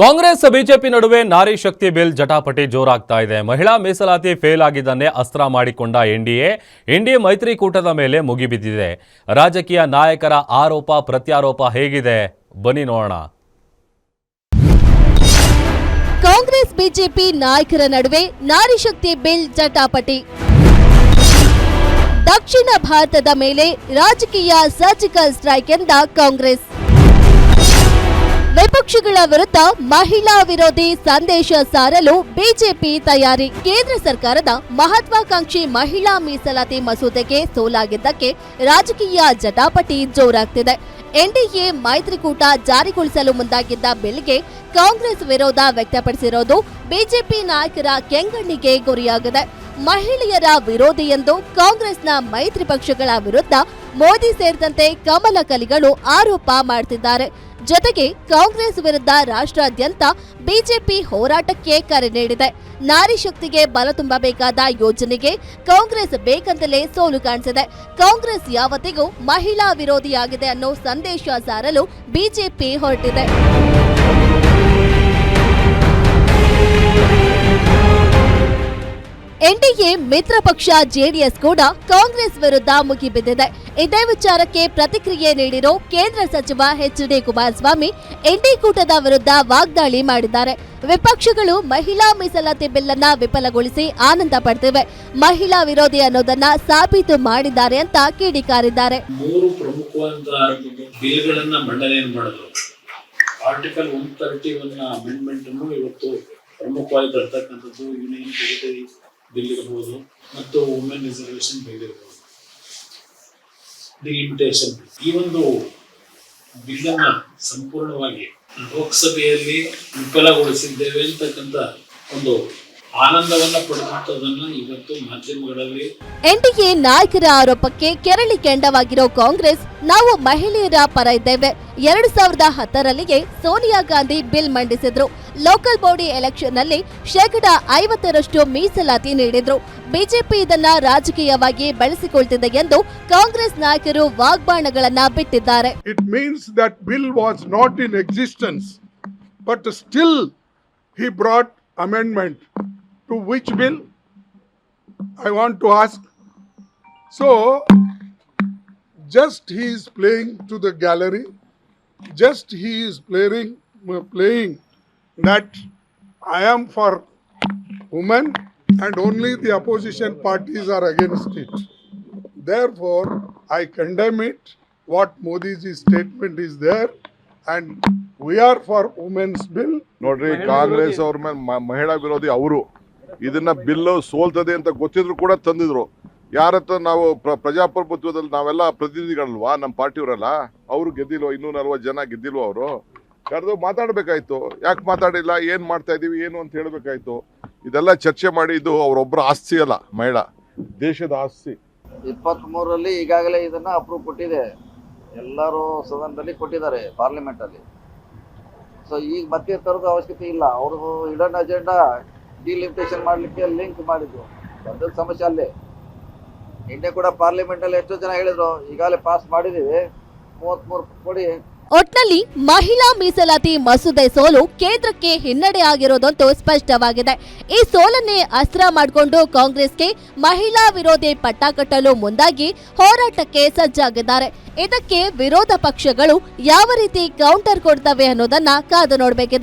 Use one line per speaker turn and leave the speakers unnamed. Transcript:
Congress BJP ನಡುವೆ Nari Shakti bill ಜಟಾಪಟಿ ಜೋರಾಗ್ತಾ ಇದೆ. ಮಹಿಳಾ ಮೀಸಲಾತಿ ಫೇಲ್ ಆಗಿದ್ದನ್ನೇ ಅಸ್ತ್ರ ಮಾಡಿಕೊಂಡ ಎನ್ಡಿಎ ಮೈತ್ರಿಕೂಟದ ಮೇಲೆ ಮುಗಿಬಿದ್ದಿದೆ. ರಾಜಕೀಯ ನಾಯಕರ ಆರೋಪ ಪ್ರತ್ಯಾರೋಪ ಹೇಗಿದೆ ಬನ್ನಿ ನೋಡೋಣ.
ಕಾಂಗ್ರೆಸ್ ಬಿಜೆಪಿ ನಾಯಕರ ನಡುವೆ ನಾರಿ ಶಕ್ತಿ ಬಿಲ್ ಜಟಾಪಟಿ. ದಕ್ಷಿಣ ಭಾರತದ ಮೇಲೆ ರಾಜಕೀಯ ಸರ್ಜಿಕಲ್ ಸ್ಟ್ರೈಕ್ ಎಂದ ಕಾಂಗ್ರೆಸ್. ವಿಪಕ್ಷಗಳ ವಿರುದ್ಧ ಮಹಿಳಾ ವಿರೋಧಿ ಸಂದೇಶ ಸಾರಲು ಬಿಜೆಪಿ ತಯಾರಿ. ಕೇಂದ್ರ ಸರ್ಕಾರದ ಮಹತ್ವಾಕಾಂಕ್ಷಿ ಮಹಿಳಾ ಮೀಸಲಾತಿ ಮಸೂದೆಗೆ ಸೋಲಾಗಿದ್ದಕ್ಕೆ ರಾಜಕೀಯ ಜಟಾಪಟಿ ಜೋರಾಗ್ತಿದೆ. ಎನ್ಡಿಎ ಮೈತ್ರಿಕೂಟ ಜಾರಿಗೊಳಿಸಲು ಮುಂದಾಗಿದ್ದ ಬಿಲ್ಗೆ ಕಾಂಗ್ರೆಸ್ ವಿರೋಧ ವ್ಯಕ್ತಪಡಿಸಿರೋದು ಬಿಜೆಪಿ ನಾಯಕರ ಕೆಂಗಣ್ಣಿಗೆ ಗುರಿಯಾಗಿದೆ. ಮಹಿಳೆಯರ ವಿರೋಧಿ ಎಂದು ಕಾಂಗ್ರೆಸ್ನ ಮೈತ್ರಿ ಪಕ್ಷಗಳ ವಿರುದ್ಧ ಮೋದಿ ಸೇರಿದಂತೆ ಕಮಲ ಕಲಿಗಳು ಆರೋಪ ಮಾಡುತ್ತಿದ್ದಾರೆ. ಜೊತೆಗೆ ಕಾಂಗ್ರೆಸ್ ವಿರುದ್ಧ ರಾಷ್ಟ್ರಾದ್ಯಂತ ಬಿಜೆಪಿ ಹೋರಾಟಕ್ಕೆ ಕರೆ ನೀಡಿದೆ. ನಾರಿ ಶಕ್ತಿಗೆ ಬಲ ತುಂಬಬೇಕಾದ ಯೋಜನೆಗೆ ಕಾಂಗ್ರೆಸ್ ಬೇಕಂತಲೇ ಸೋಲು ಕಾಣಿಸಿದೆ. ಕಾಂಗ್ರೆಸ್ ಯಾವತ್ತಿಗೂ ಮಹಿಳಾ ವಿರೋಧಿಯಾಗಿದೆ ಅನ್ನೋ ಸಂದೇಶ ಸಾರಲು ಬಿಜೆಪಿ ಹೊರಟಿದೆ. ಎನ್ಡಿಎ ಮಿತ್ರ ಪಕ್ಷ ಜೆಡಿಎಸ್ ಕೂಡ ಕಾಂಗ್ರೆಸ್ ವಿರುದ್ಧ ಮುಗಿಬಿದ್ದಿದೆ. ಇದೇ ವಿಚಾರಕ್ಕೆ ಪ್ರತಿಕ್ರಿಯೆ ನೀಡಿರೋ ಕೇಂದ್ರ ಸಚಿವ ಎಚ್.ಡಿ. ಕುಮಾರಸ್ವಾಮಿ ಎನ್ಡಿಎ ಕೂಟದ ವಿರುದ್ಧ ವಾಗ್ದಾಳಿ ಮಾಡಿದ್ದಾರೆ. ವಿಪಕ್ಷಗಳು ಮಹಿಳಾ ಮೀಸಲಾತಿ ಬಿಲ್ ಅನ್ನ ವಿಫಲಗೊಳಿಸಿ ಆನಂದ ಪಡ್ತಿವೆ, ಮಹಿಳಾ ವಿರೋಧಿ ಅನ್ನೋದನ್ನ ಸಾಬೀತು ಮಾಡಿದ್ದಾರೆ ಅಂತ ಕಿಡಿಕಾರಿದ್ದಾರೆ.
ಮೂರು ಪ್ರಮುಖವಾದ ಬಿಲ್ಗಳನ್ನ ಮಂಡನೆ ಮಾಡಿದ್ರು. ಆರ್ಟಿಕಲ್ 131 ಅಮೆಂಡ್ಮೆಂಟ್ ಅನ್ನು ಇವತ್ತು ಪ್ರಮುಖವಾಗಿ ಬರ್ತಕ್ಕಂಥದ್ದು ಯೂನಿಯನ್ ಟೆರಿಟರಿ ಬಿಲ್ ಇರಬಹುದು ಮತ್ತು ವುಮೆನ್ ರಿಸರ್ವೇಶನ್ ಬಿಲ್ ಇರಬಹುದು, ಡಿಲಿಮಿಟೇಷನ್. ಈ ಒಂದು ಬಿಲ್ ಅನ್ನ ಸಂಪೂರ್ಣವಾಗಿ ಲೋಕಸಭೆಯಲ್ಲಿ ವಿಫಲಗೊಳಿಸಿದ್ದೇವೆ ಅಂತಕ್ಕಂಥ ಒಂದು ಆನಂದವನ್ನ ಪಡೆದಂತದನ್ನ ಇವತ್ತು ಮಾಧ್ಯಮಗಳಲ್ಲಿ.
ಎನ್ಡಿಎ ನಾಯಕರ ಆರೋಪಕ್ಕೆ ಕೆರಳಿ ಕೆಂಡವಾಗಿರೋ ಕಾಂಗ್ರೆಸ್, ನಾವು ಮಹಿಳೆಯರ ಪರ ಇದ್ದೇವೆ. 2010ರಲ್ಲಿಯೇ ಸೋನಿಯಾ ಗಾಂಧಿ ಬಿಲ್ ಮಂಡಿಸಿದ್ರು. ಲೋಕಲ್ ಬಾಡಿ ಎಲೆಕ್ಷನ್ ನಲ್ಲಿ 50% ಮೀಸಲಾತಿ ನೀಡಿದ್ರು. ಬಿಜೆಪಿ ಇದನ್ನ ರಾಜಕೀಯವಾಗಿ ಬಳಸಿಕೊಳ್ತಿದೆ ಎಂದು ಕಾಂಗ್ರೆಸ್ ನಾಯಕರು ವಾಗ್ಬಾಣಗಳನ್ನ ಬಿಟ್ಟಿದ್ದಾರೆ.
It means that bill was not in existence, but still he brought amendment. To which bill? I want to ask. So, just he is playing to the gallery, just he is playing that I am for women and only the opposition parties are against it. Therefore, I condemn it. What Modi's statement is there, and we are for women's bill.
ನೋಡ್ರಿ, ಕಾಂಗ್ರೆಸ್ ಅವ್ರ ಮೇಲೆ ಮಹಿಳಾ ವಿರೋಧಿ ಅವರು ಇದನ್ನ bill ಸೋಲ್ತದೆ ಅಂತ ಗೊತ್ತಿದ್ರು ಕೂಡ ತಂದಿದ್ರು. ಯಾರತ್ರ ನಾವು ಪ್ರಜಾಪ್ರಭುತ್ವದಲ್ಲಿ ನಾವೆಲ್ಲ ಪ್ರತಿನಿಧಿಗಳಲ್ವಾ, ನಮ್ಮ ಪಾರ್ಟಿಯವರಲ್ಲ. ಅವರು ಗೆದ್ದಿಲ್ವ, 240 ಜನ ಗೆದ್ದಿಲ್ವ? ಅವರು ಕರೆದು ಮಾತಾಡ್ಬೇಕಾಯ್ತು. ಯಾಕೆ ಮಾತಾಡಿಲ್ಲ, ಏನ್ ಮಾಡ್ತಾ ಇದೀವಿ, ಏನು ಅಂತ ಹೇಳ್ಬೇಕಾಯ್ತು. ಇದೆಲ್ಲ ಚರ್ಚೆ ಮಾಡಿ, ಇದು ಅವರೊಬ್ಬರ ಆಸ್ತಿ ಅಲ್ಲ, ಮಹಿಳಾ ದೇಶದ ಆಸ್ತಿ.
23ರಲ್ಲಿ ಈಗಾಗಲೇ ಇದನ್ನ ಅಪ್ರೂವ್ ಕೊಟ್ಟಿದೆ, ಎಲ್ಲರೂ ಸದನದಲ್ಲಿ ಕೊಟ್ಟಿದ್ದಾರೆ, ಪಾರ್ಲಿಮೆಂಟ್ ಅಲ್ಲಿ. ಸೊ ಈಗ ಮತ್ತೆ ತರೋದು ಅವಶ್ಯಕತೆ ಇಲ್ಲ. ಅವರು ಹಿಡನ್ ಅಜೆಂಡಾ ಡಿಲಿಮಿಟೇಷನ್ ಮಾಡ್ಲಿಕ್ಕೆ ಲಿಂಕ್ ಮಾಡಿದ್ರು. ದೊಡ್ಡ ಸಮಸ್ಯೆ ಅಲ್ಲೇ. ನಿನ್ನೆ ಕೂಡ ಪಾರ್ಲಿಮೆಂಟ್ ಅಲ್ಲಿ ಎಷ್ಟೋ ಜನ ಹೇಳಿದ್ರು, ಈಗಾಗಲೇ ಪಾಸ್ ಮಾಡಿದೀವಿ, 33 ಕೊಡಿ.
ಒಟ್ನಲ್ಲಿ ಮಹಿಳಾ ಮೀಸಲಾತಿ ಮಸೂದೆ ಸೋಲು ಕೇಂದ್ರಕ್ಕೆ ಹಿನ್ನಡೆ ಆಗಿರೋದಂತೂ ಸ್ಪಷ್ಟವಾಗಿದೆ. ಈ ಸೋಲನ್ನೇ ಅಸ್ತ್ರ ಮಾಡಿಕೊಂಡು ಕಾಂಗ್ರೆಸ್ಗೆ ಮಹಿಳಾ ವಿರೋಧಿ ಪಟ್ಟ ಕಟ್ಟಲು ಮುಂದಾಗಿ ಹೋರಾಟಕ್ಕೆ ಸಜ್ಜಾಗಿದ್ದಾರೆ. ಇದಕ್ಕೆ ವಿರೋಧ ಪಕ್ಷಗಳು ಯಾವ ರೀತಿ ಕೌಂಟರ್ ಕೊಡ್ತವೆ ಅನ್ನೋದನ್ನ ಕಾದು ನೋಡಬೇಕಿದೆ.